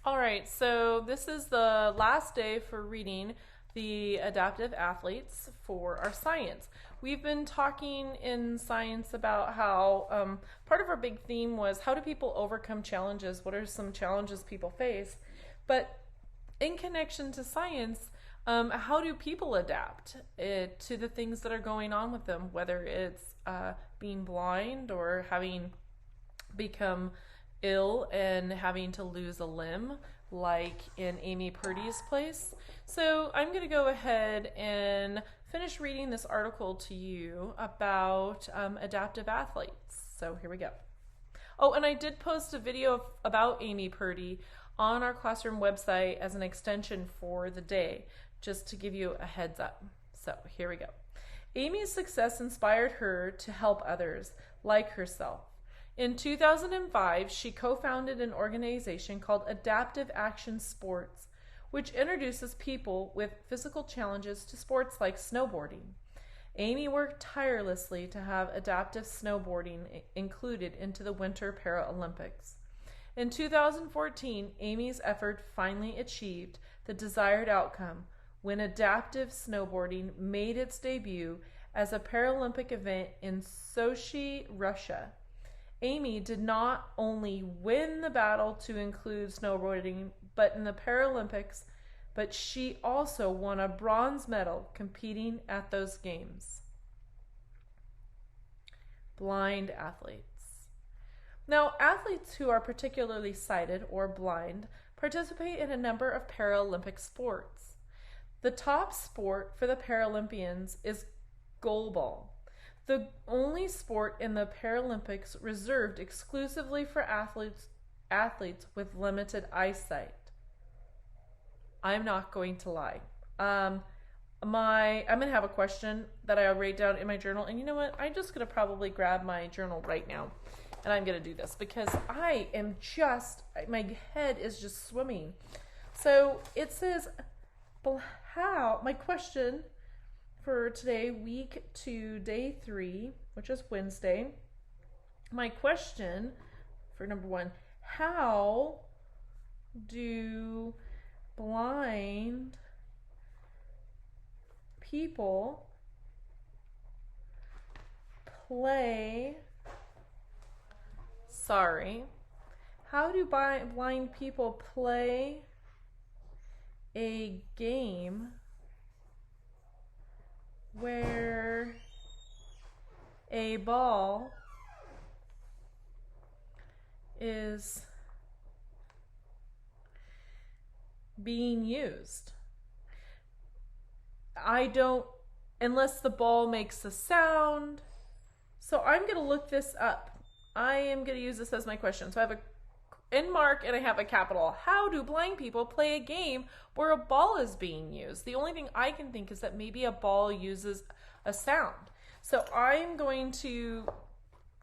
All right, so this is the last day for reading the adaptive athletes for our science. We've been talking in science about how part of our big theme was how do people overcome challenges? What are some challenges people face? But in connection to science, how do people adapt to the things that are going on with them, whether it's being blind or having become ill and having to lose a limb, like in Amy Purdy's place. So I'm going to go ahead and finish reading this article to you about adaptive athletes. So here we go. Oh, and I did post a video about Amy Purdy on our classroom website as an extension for the day, just to give you a heads up. So here we go. Amy's success inspired her to help others like herself. In 2005, she co-founded an organization called Adaptive Action Sports, which introduces people with physical challenges to sports like snowboarding. Amy worked tirelessly to have adaptive snowboarding included into the Winter Paralympics. In 2014, Amy's effort finally achieved the desired outcome when adaptive snowboarding made its debut as a Paralympic event in Sochi, Russia. Amy did not only win the battle to include snowboarding, but in the Paralympics, but she also won a bronze medal competing at those games. Blind athletes. Now, athletes who are particularly sighted or blind participate in a number of Paralympic sports. The top sport for the Paralympians is goalball, the only sport in the Paralympics reserved exclusively for athletes with limited eyesight. I'm not going to lie. I'm gonna have a question that I write down in my journal, and you know what? I'm just gonna probably grab my journal right now, and I'm gonna do this because my head is just swimming. So it says, my question for today, week 2, day 3, which is Wednesday. My question for number 1, how do blind people how do blind people play a game where a ball is being used? Unless the ball makes a sound. So I'm going to look this up. I am going to use this as my question. So I have a in mark and I have a capital. How do blind people play a game where a ball is being used? The only thing I can think is that maybe a ball uses a sound. So I'm going to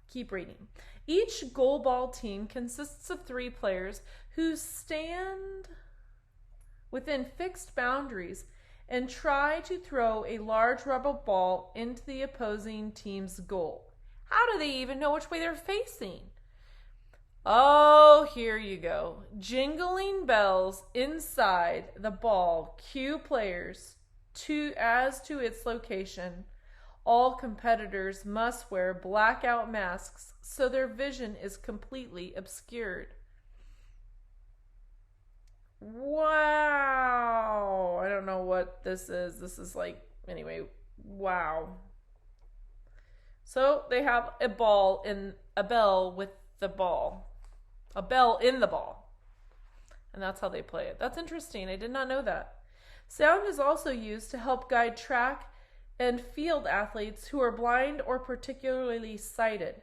keep reading. Each goalball team consists of 3 players who stand within fixed boundaries and try to throw a large rubber ball into the opposing team's goal. How do they even know which way they're facing? Oh, here you go. Jingling bells inside the ball cue players as to its location. All competitors must wear blackout masks so their vision is completely obscured. Wow. I don't know what this is. This is anyway, wow. So they have a bell with the ball. A bell in the ball. And that's how they play it. That's interesting. I did not know that. Sound is also used to help guide track and field athletes who are blind or particularly sighted.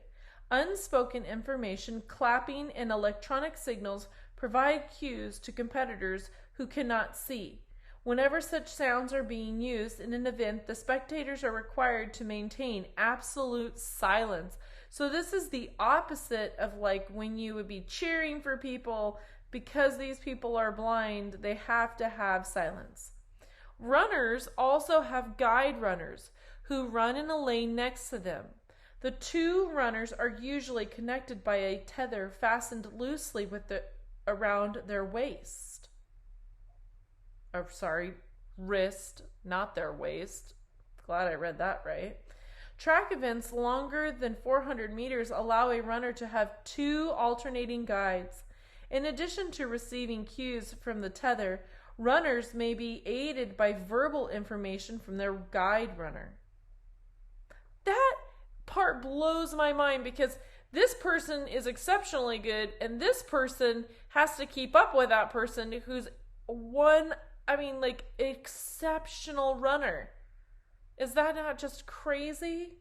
Unspoken information, clapping, and electronic signals provide cues to competitors who cannot see. Whenever such sounds are being used in an event, the spectators are required to maintain absolute silence. So this is the opposite of when you would be cheering for people. Because these people are blind, they have to have silence. Runners also have guide runners who run in a lane next to them. The 2 runners are usually connected by a tether fastened loosely with the around their waist. Or, sorry, wrist, not their waist. Glad I read that right. Track events longer than 400 meters allow a runner to have 2 alternating guides. In addition to receiving cues from the tether, runners may be aided by verbal information from their guide runner. That part blows my mind because this person is exceptionally good and this person has to keep up with that person who's exceptional runner. Is that not just crazy?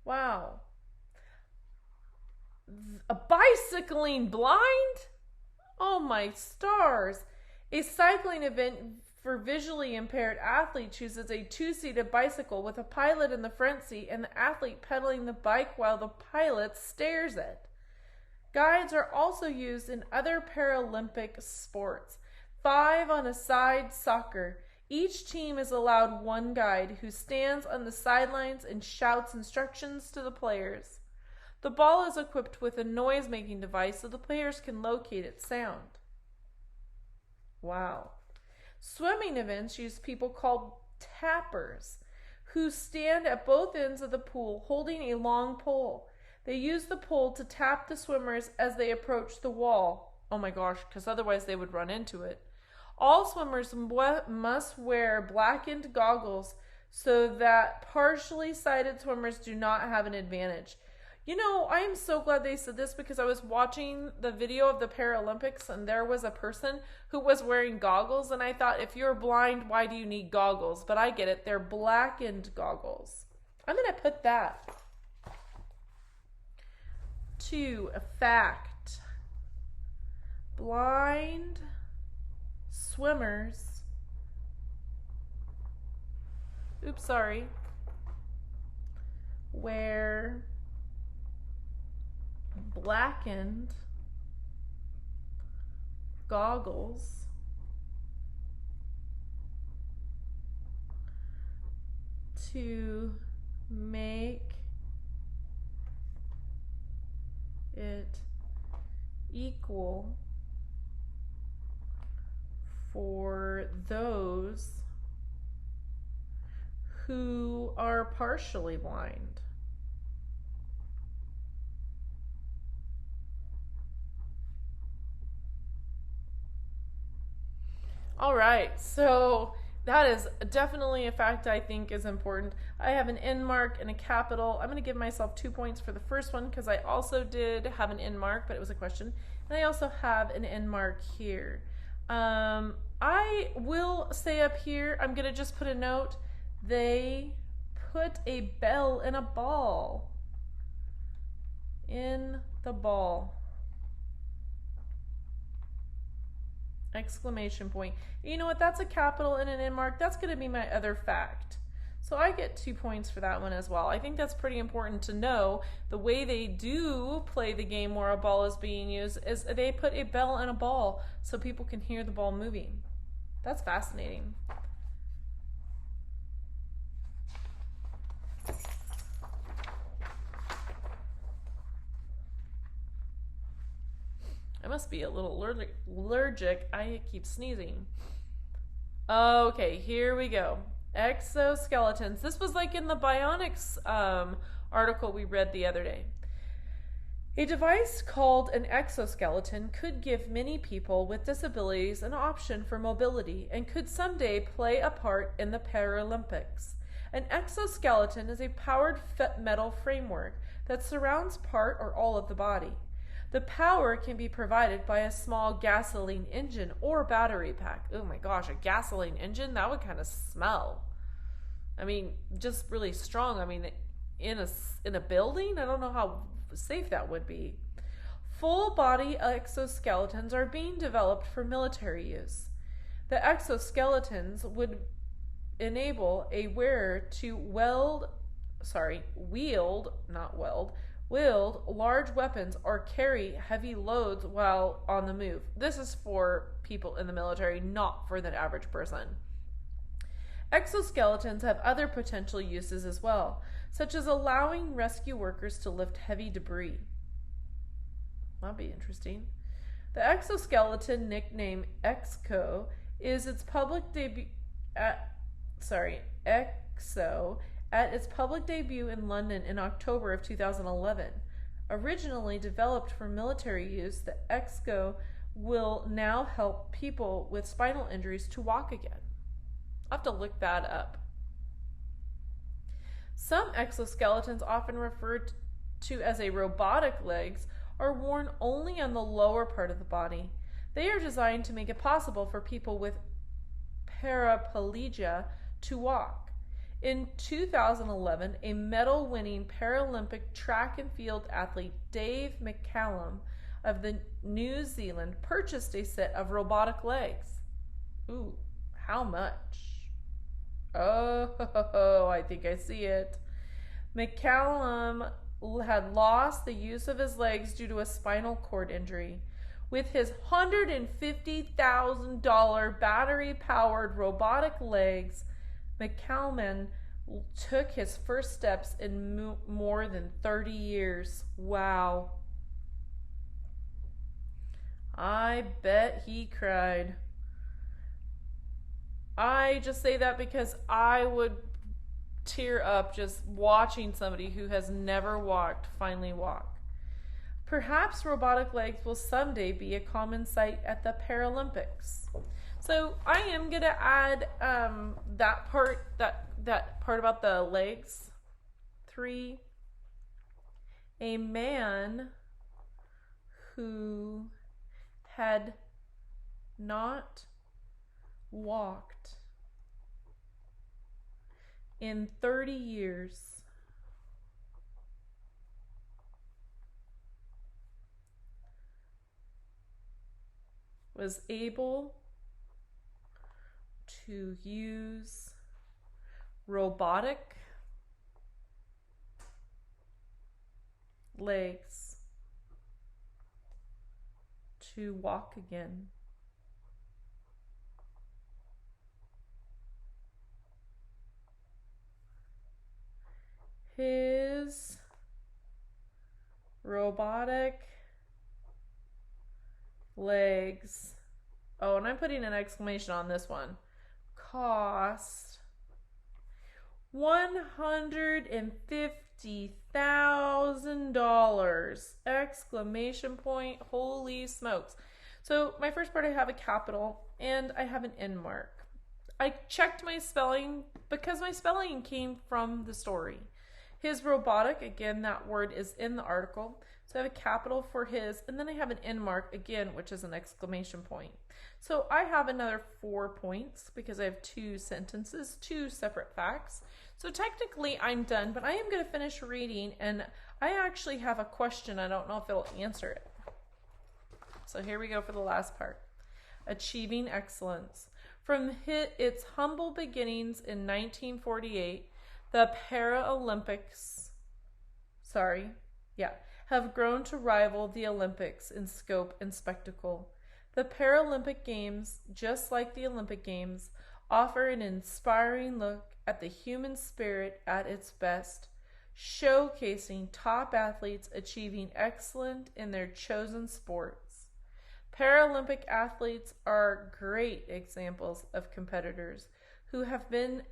Wow. A bicycling blind? Oh my stars. A cycling event for visually impaired athlete chooses a 2-seated bicycle with a pilot in the front seat and the athlete pedaling the bike while the pilot stares at. Guides are also used in other Paralympic sports. 5 on a side soccer. Each team is allowed 1 guide who stands on the sidelines and shouts instructions to the players. The ball is equipped with a noise-making device so the players can locate its sound. Wow. Swimming events use people called tappers who stand at both ends of the pool holding a long pole. They use the pole to tap the swimmers as they approach the wall. Oh my gosh, because otherwise they would run into it. All swimmers must wear blackened goggles so that partially sighted swimmers do not have an advantage. You know, I am so glad they said this because I was watching the video of the Paralympics and there was a person who was wearing goggles and I thought, if you're blind, why do you need goggles? But I get it. They're blackened goggles. I'm going to put that. 2, a fact. Blind swimmers. Wear blackened goggles to make it equal for those who are partially blind. All right, so that is definitely a fact I think is important. I have an end mark and a capital. I'm going to give myself 2 points for the first one because I also did have an end mark, but it was a question. And I also have an end mark here. I will say up here, I'm going to just put a note. They put a bell in a ball. In the ball. Exclamation point. You know what? That's a capital and an end mark. That's going to be my other fact. So I get 2 points for that one as well. I think that's pretty important to know. The way they do play the game where a ball is being used is they put a bell in a ball so people can hear the ball moving. That's fascinating. I must be a little allergic. I keep sneezing. Okay, here we go. Exoskeletons. This was like in the Bionics article we read the other day. A device called an exoskeleton could give many people with disabilities an option for mobility and could someday play a part in the Paralympics. An exoskeleton is a powered metal framework that surrounds part or all of the body. The power can be provided by a small gasoline engine or battery pack. Oh my gosh, a gasoline engine? That would kind of smell. I mean, just really strong. I mean, in a building? I don't know how safe that would be. Full body exoskeletons are being developed for military use. The exoskeletons would enable a wearer to wield large weapons or carry heavy loads while on the move. This is for people in the military, not for the average person. Exoskeletons have other potential uses as well, such as allowing rescue workers to lift heavy debris. That'd be interesting. The exoskeleton, nicknamed EXO, is its public debut EXO at its public debut in London in October of 2011. Originally developed for military use, the EXO will now help people with spinal injuries to walk again. I'll have to look that up. Some exoskeletons, often referred to as a robotic legs, are worn only on the lower part of the body. They are designed to make it possible for people with paraplegia to walk. In 2011, a medal-winning Paralympic track and field athlete Dave McCallum of New Zealand purchased a set of robotic legs. Ooh, how much? Oh, I think I see it. McCallum had lost the use of his legs due to a spinal cord injury. With his $150,000 battery-powered robotic legs, McCallum took his first steps in more than 30 years. Wow. I bet he cried. I just say that because I would tear up just watching somebody who has never walked finally walk. Perhaps robotic legs will someday be a common sight at the Paralympics. So I am gonna add that part about the legs. 3. A man who had not walked in 30 years was able to use robotic legs to walk again. His robotic legs, oh, and I'm putting an exclamation on this one, cost $150,000! Exclamation point, holy smokes. So my first part, I have a capital and I have an end mark. I checked my spelling because my spelling came from the story. His robotic, again, that word is in the article. So I have a capital for his, and then I have an end mark, again, which is an exclamation point. So I have another 4 points because I have 2 sentences, 2 separate facts. So technically I'm done, but I am going to finish reading, and I actually have a question. I don't know if it'll answer it. So here we go for the last part. Achieving excellence. From its humble beginnings in 1948, the Paralympics, have grown to rival the Olympics in scope and spectacle. The Paralympic Games, just like the Olympic Games, offer an inspiring look at the human spirit at its best, showcasing top athletes achieving excellence in their chosen sports. Paralympic athletes are great examples of competitors who have been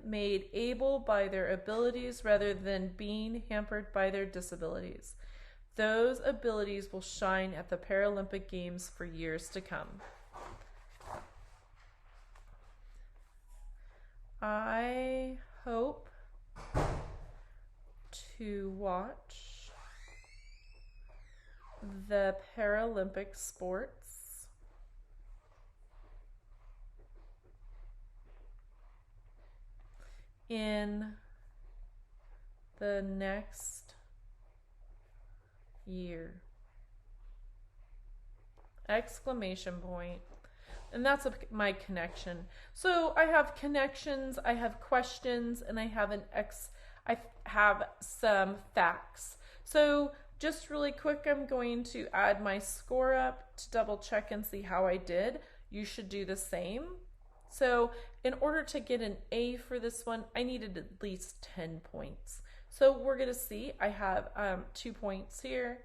made able by their abilities rather than being hampered by their disabilities. Those abilities will shine at the Paralympic Games for years to come. I hope to watch the Paralympic sports in the next year. Exclamation point. And that's my connection. So I have connections, I have questions, and I have I have some facts. So just really quick, I'm going to add my score up to double check and see how I did. you should do the same. So in order to get an A for this one, I needed at least 10 points. So we're going to see I have 2 points here.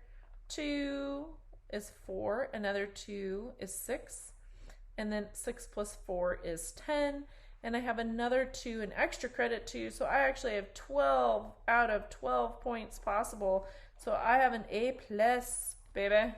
2 is 4, another 2 is 6, and then 6 plus 4 is 10, and I have another 2, an extra credit 2, so I actually have 12 out of 12 points possible. So I have an A plus, baby.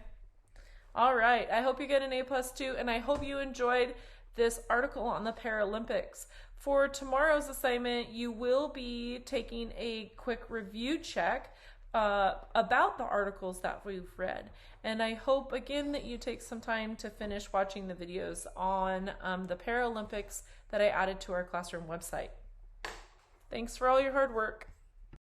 All right, I hope you get an A plus too, and I hope you enjoyed this article on the Paralympics. For tomorrow's assignment, you will be taking a quick review check about the articles that we've read. And I hope again that you take some time to finish watching the videos on the Paralympics that I added to our classroom website. Thanks for all your hard work.